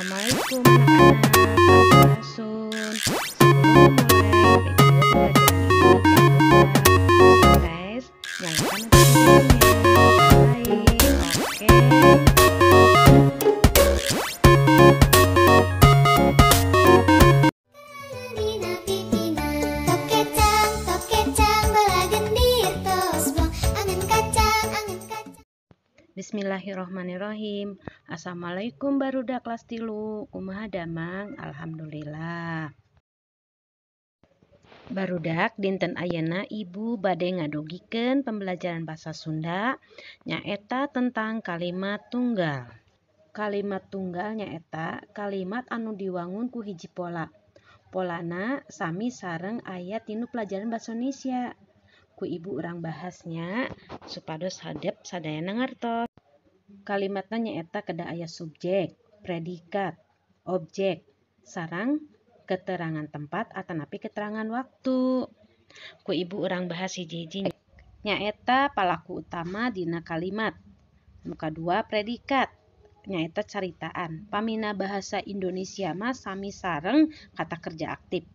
Assalamualaikum anak-anak, sampurasun. Sebelum memulai video pembelajaran ibu, jangan lupa subscribe, nyalakan notifikasinya. Baik, Bismillahirrohmanirrohim. Assalamualaikum barudak kelas 3. Kumaha damang? Alhamdulillah. Barudak dinten ayeuna ibu bade ngadogikeun pembelajaran bahasa Sunda nyaeta tentang kalimat tunggal. Kalimat tunggal nyaeta kalimat anu diwangun ku hiji pola. Polana sami sareng aya tinu pelajaran bahasa Indonesia. Ku ibu urang bahasnya supados hadep sadayana ngartos. Kalimatna nyaeta kedah aya subjek, predikat, objek, sareng keterangan tempat atanapi keterangan waktu. Ku ibu urang bahas hiji-hiji nyaeta palaku utama dina kalimat. Nu kadua predikat nyaeta caritaan. Pamina bahasa Indonesia mah sami sareng kata kerja aktif.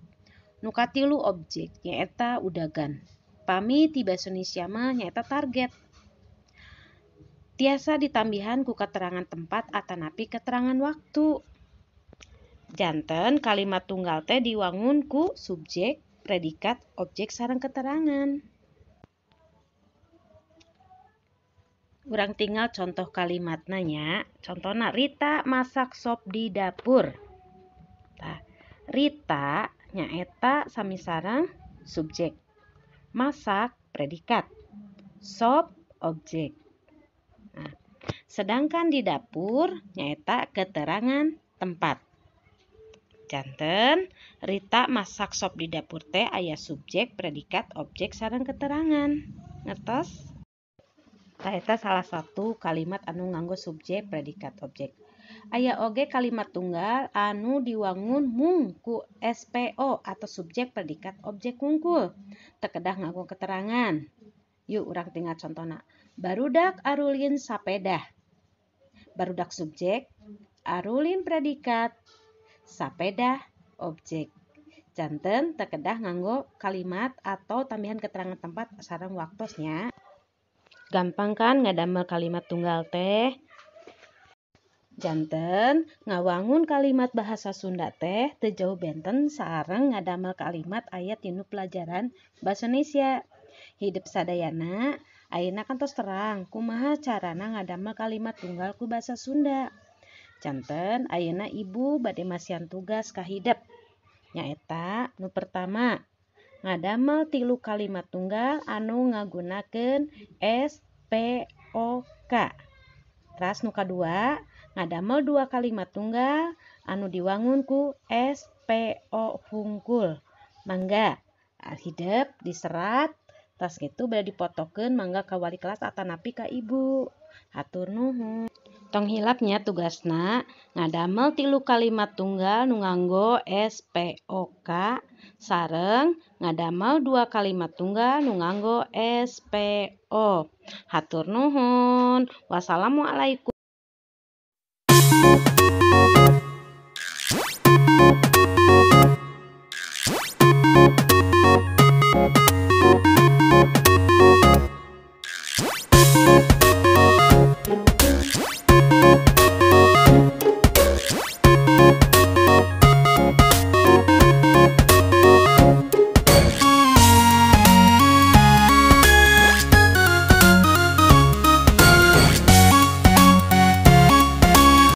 Nu katilu objek nyaeta udagan. Pami ti bahasa Indonesia mah nyaeta target. Tiasa ditambihan ku keterangan tempat atanapi keterangan waktu. Janten kalimat tunggal teh diwangun ku subjek, predikat, objek sareng keterangan. Urang tinggal contoh kalimatna nya. Contohna Rita masak sop di dapur. Nah, Rita nyaeta sami sareng subjek. Masak predikat. Sop objek. Nah, sedangkan di dapur nyaeta keterangan tempat. Janten Rita masak sop di dapur teh aya subjek, predikat, objek sareng keterangan. Ngertos? Tah eta salah satu kalimat anu nganggo subjek, predikat, objek. Aya oge kalimat tunggal anu diwangun mung ku SPO atau subjek, predikat, objek wungkul. Teu kedah nganggo keterangan. Yuk urang tinggal contohna. Barudak arulin sapeda. Barudak subjek, arulin predikat, sapeda objek. Janten teu kedah nganggo kalimat atau tambahan keterangan tempat sareng waktosnya. Gampang kan ngadamel kalimat tunggal teh? Janten ngawangun kalimat bahasa Sunda teh teu jauh benten sareng ngadamel kalimat aya tinu pelajaran bahasa Indonesia. Hidup sadayana ayeuna kan tos terang kumaha carana ngadamel kalimat tunggal ku bahasa Sunda. Janten ayeuna ibu bade masihan tugas ka hidep. Nyaeta nu pertama ngadamel 3 kalimat tunggal anu ngagunakeun SPOK. Teras nu kadua ngadamel 2 kalimat tunggal anu diwangun ku SPO hungkul. Mangga hidep diserat tas gitu bade dipotokeun mangga ka wali kelas atanapi ka ibu. Hatur nuhun. Tong hilapnya tugasna ngadamel 3 kalimat tunggal nu nganggo SPOK sareng ngadamel 2 kalimat tunggal nu nganggo SPO. Hatur nuhun. Wassalamualaikum.